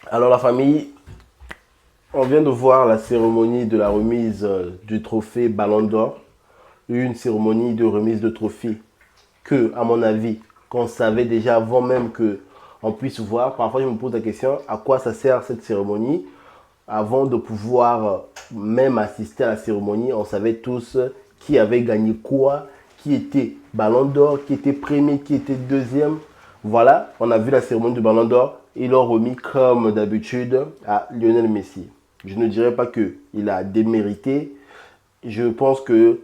Alors la famille, on vient de voir la cérémonie de la remise du trophée Ballon d'Or. Une cérémonie de remise de trophée que, à mon avis, qu'on savait déjà avant même que on puisse voir. Parfois, je me pose la question, à quoi ça sert cette cérémonie? Avant de pouvoir même assister à la cérémonie, on savait tous qui avait gagné quoi, qui était Ballon d'Or, qui était premier, qui était deuxième. Voilà, on a vu la cérémonie du Ballon d'Or. Ils l'ont remis comme d'habitude à Lionel Messi. Je ne dirais pas qu'il a démérité. Je pense que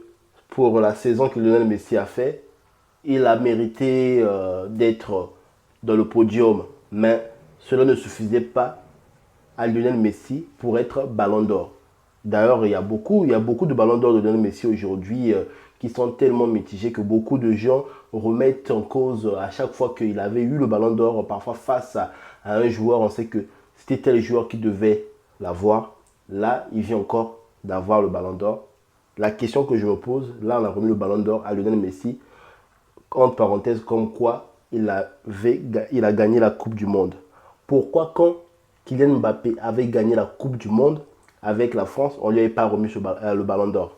pour la saison que Lionel Messi a fait, il a mérité d'être dans le podium. Mais cela ne suffisait pas à Lionel Messi pour être Ballon d'Or. D'ailleurs, il y a beaucoup de Ballons d'Or de Lionel Messi aujourd'hui qui sont tellement mitigés que beaucoup de gens remettent en cause à chaque fois qu'il avait eu le Ballon d'Or, parfois face à un joueur, on sait que c'était tel joueur qui devait l'avoir. Là, il vient encore d'avoir le Ballon d'Or. La question que je me pose, là, on a remis le Ballon d'Or à Lionel Messi, entre parenthèses, comme quoi il a gagné la Coupe du Monde. Pourquoi quand Kylian Mbappé avait gagné la Coupe du Monde avec la France, on ne lui avait pas remis le Ballon d'Or?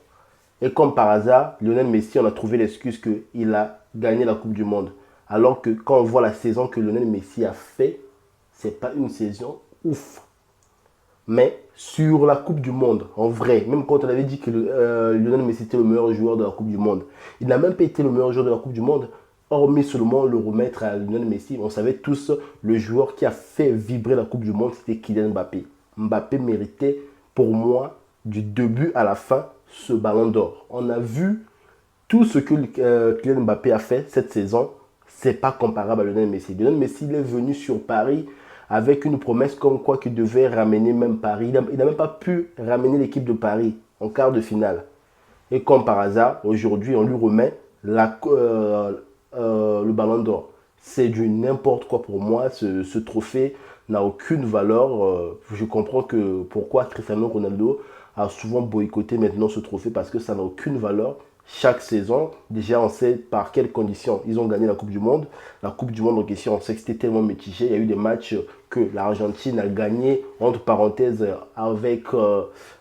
Et comme par hasard, Lionel Messi, on a trouvé l'excuse qu'il a gagné la Coupe du Monde. Alors que quand on voit la saison que Lionel Messi a fait, c'est pas une saison ouf. Mais sur la Coupe du Monde, en vrai, même quand on avait dit que Lionel Messi était le meilleur joueur de la Coupe du Monde, il n'a même pas été le meilleur joueur de la Coupe du Monde, hormis seulement le remettre à Lionel Messi. On savait tous, le joueur qui a fait vibrer la Coupe du Monde, c'était Kylian Mbappé. Mbappé méritait, pour moi, du début à la fin, ce ballon d'or. On a vu tout ce que Kylian Mbappé a fait cette saison, c'est pas comparable à Lionel Messi. Lionel Messi, il est venu sur Paris avec une promesse comme quoi qu'il devait ramener même Paris. Il n'a même pas pu ramener l'équipe de Paris en quart de finale. Et comme par hasard, aujourd'hui, on lui remet le ballon d'or. C'est du n'importe quoi pour moi. Ce trophée n'a aucune valeur. Je comprends que pourquoi Cristiano Ronaldo a souvent boycotté maintenant ce trophée parce que ça n'a aucune valeur. Chaque saison, déjà on sait par quelles conditions ils ont gagné la Coupe du Monde. La Coupe du Monde en question, on sait que c'était tellement mitigé. Il y a eu des matchs que l'Argentine a gagné, entre parenthèses, avec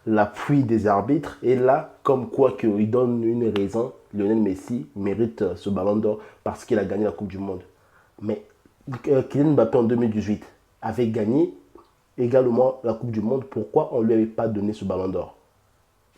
l'appui des arbitres. Et là, comme quoi qu'il donne une raison, Lionel Messi mérite ce ballon d'or parce qu'il a gagné la Coupe du Monde. Mais Kylian Mbappé en 2018 avait gagné également la Coupe du Monde. Pourquoi on ne lui avait pas donné ce ballon d'or?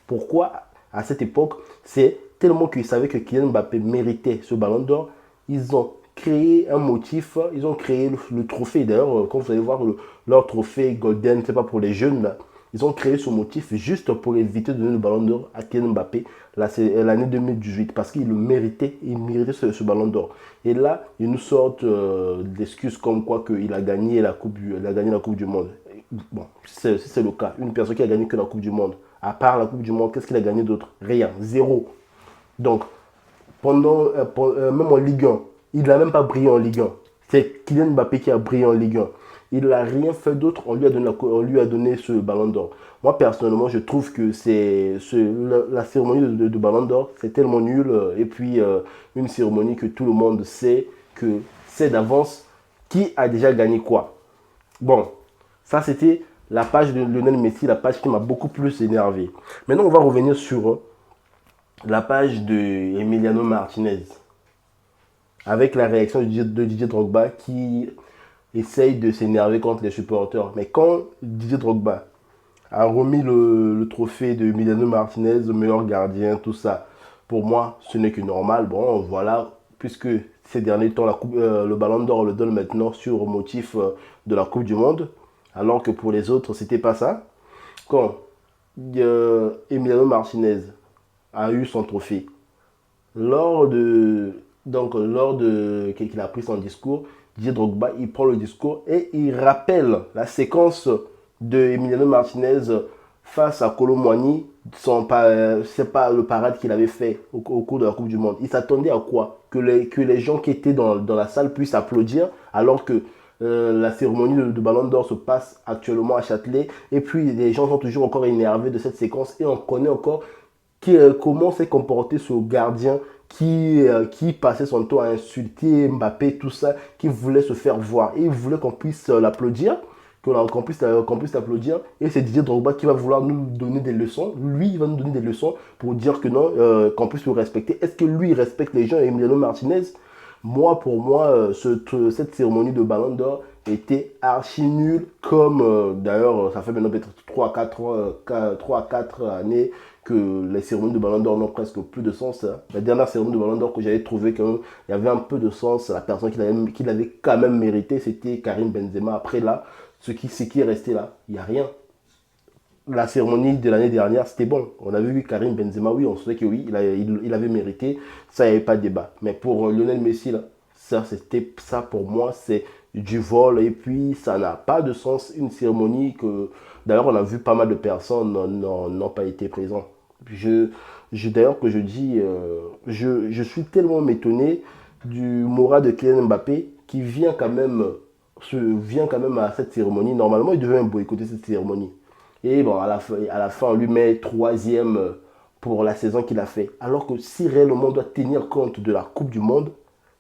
Pourquoi à cette époque? C'est tellement qu'ils savaient que Kylian Mbappé méritait ce ballon d'or. Ils ont créé un motif, ils ont créé le trophée. D'ailleurs, quand vous allez voir leur trophée Golden, c'est pas pour les jeunes, là, ils ont créé ce motif juste pour éviter de donner le ballon d'or à Kylian Mbappé. Là, c'est l'année 2018 parce qu'il le méritait, il méritait ce ballon d'or. Et là, ils nous sortent d'excuses comme quoi qu'il a gagné il a gagné la Coupe du Monde. Bon, c'est le cas. Une personne qui a gagné que la Coupe du Monde, à part la Coupe du Monde, qu'est-ce qu'il a gagné d'autre? Rien, zéro. Donc, même en Ligue 1, il n'a même pas brillé en Ligue 1. C'est Kylian Mbappé qui a brillé en Ligue 1. Il n'a rien fait d'autre, on lui a donné ce ballon d'or. Moi, personnellement, je trouve que la cérémonie de ballon d'or, c'est tellement nul. Et puis, une cérémonie que tout le monde sait, que c'est d'avance qui a déjà gagné quoi. Bon, ça c'était la page de Lionel Messi, la page qui m'a beaucoup plus énervé. Maintenant, on va revenir sur la page de Emiliano Martinez, avec la réaction de Didier Drogba qui essaye de s'énerver contre les supporters. Mais quand Didier Drogba a remis le trophée de Emiliano Martinez, le meilleur gardien, tout ça, pour moi, ce n'est que normal. Bon, voilà, puisque ces derniers temps, le ballon d'or le donne maintenant sur motif de la Coupe du Monde, alors que pour les autres, c'était pas ça. Quand Emiliano Martinez a eu son trophée, lors de qu'il a pris son discours, Didier Drogba, il prend le discours et il rappelle la séquence de Emiliano Martinez face à Kolo Muani. C'est pas le parade qu'il avait fait au cours de la Coupe du Monde. Il s'attendait à quoi? Que les gens qui étaient dans la salle puissent applaudir alors que la cérémonie de Ballon d'Or se passe actuellement à Châtelet. Et puis les gens sont toujours encore énervés de cette séquence et on connaît encore comment s'est comporté ce gardien qui passait son temps à insulter Mbappé, tout ça, qui voulait se faire voir. Et il voulait qu'on puisse l'applaudir, qu'on puisse l'applaudir. Et c'est Didier Drogba qui va vouloir nous donner des leçons. Lui, il va nous donner des leçons pour dire que non, qu'on puisse le respecter. Est-ce que lui, il respecte les gens, Emiliano Martinez? Moi, pour moi, cette cérémonie de Ballon d'Or était archi nulle, comme d'ailleurs, ça fait maintenant peut-être 3 à 4 années que les cérémonies de Ballon d'Or n'ont presque plus de sens. Hein. La dernière cérémonie de Ballon d'Or que j'avais trouvé quand même, il y avait un peu de sens. La personne qui l'avait quand même mérité, c'était Karim Benzema. Après là, ce qui est resté là, il n'y a rien. La cérémonie de l'année dernière, c'était bon. On avait vu Karim Benzema, oui, on savait que oui, il avait mérité. Ça, il n'y avait pas de débat. Mais pour Lionel Messi, là, ça pour moi, c'est du vol. Et puis, ça n'a pas de sens. Une cérémonie que, d'ailleurs, on a vu pas mal de personnes n'ont pas été présents. D'ailleurs, que je dis, je suis tellement étonné du moral de Kylian Mbappé qui vient quand même à cette cérémonie. Normalement, il devait boycotter cette cérémonie. Et bon, à la fin, on lui met troisième pour la saison qu'il a fait. Alors que si réellement on doit tenir compte de la Coupe du Monde,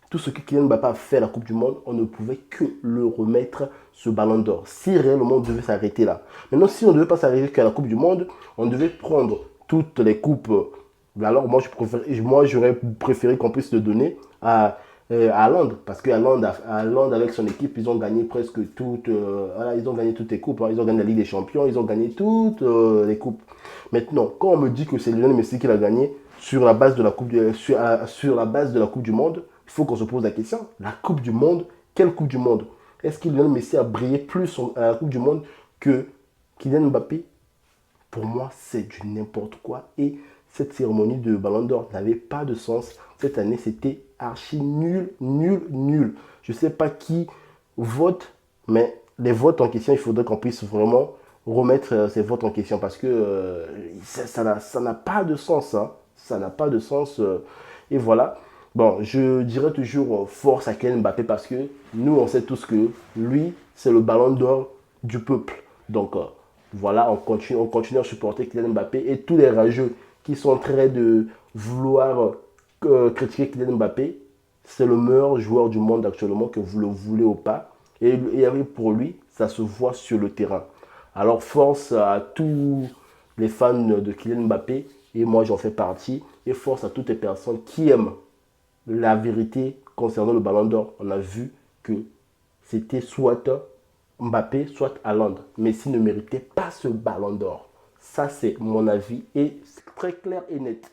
tout ce que Kylian Mbappé a fait à la Coupe du Monde, on ne pouvait que le remettre ce ballon d'or. Si réellement on devait s'arrêter là. Maintenant, si on ne devait pas s'arrêter qu'à la Coupe du Monde, on devait prendre toutes les coupes. Alors moi j'aurais préféré qu'on puisse le donner à Haaland, parce que Haaland, avec son équipe, ils ont gagné presque toutes, voilà, ils ont gagné toutes les coupes. Hein. Ils ont gagné la Ligue des Champions, ils ont gagné toutes les coupes. Maintenant, quand on me dit que c'est Lionel Messi qui l'a gagné sur la base de la sur la base de la Coupe du Monde, il faut qu'on se pose la question. La Coupe du Monde, quelle Coupe du Monde? Est-ce que Lionel Messi a brillé plus à la Coupe du Monde que Kylian Mbappé? Pour moi, c'est du n'importe quoi. Et cette cérémonie de Ballon d'Or n'avait pas de sens. Cette année, c'était archi nul, nul, nul. Je ne sais pas qui vote, mais les votes en question, il faudrait qu'on puisse vraiment remettre ces votes en question parce que ça n'a pas de sens. Hein. Ça n'a pas de sens. Et voilà. Bon, je dirais toujours force à Kylian Mbappé parce que nous, on sait tous que lui, c'est le ballon d'or du peuple. Donc, voilà, on continue à supporter Kylian Mbappé et tous les rageux qui sont en train de vouloir critiquer Kylian Mbappé, c'est le meilleur joueur du monde actuellement, que vous le voulez ou pas. Et pour lui, ça se voit sur le terrain. Alors force à tous les fans de Kylian Mbappé, et moi j'en fais partie, et force à toutes les personnes qui aiment la vérité concernant le Ballon d'Or. On a vu que c'était soit Mbappé, soit Haaland. Messi ne méritait pas ce Ballon d'Or. Ça, c'est mon avis et c'est très clair et net.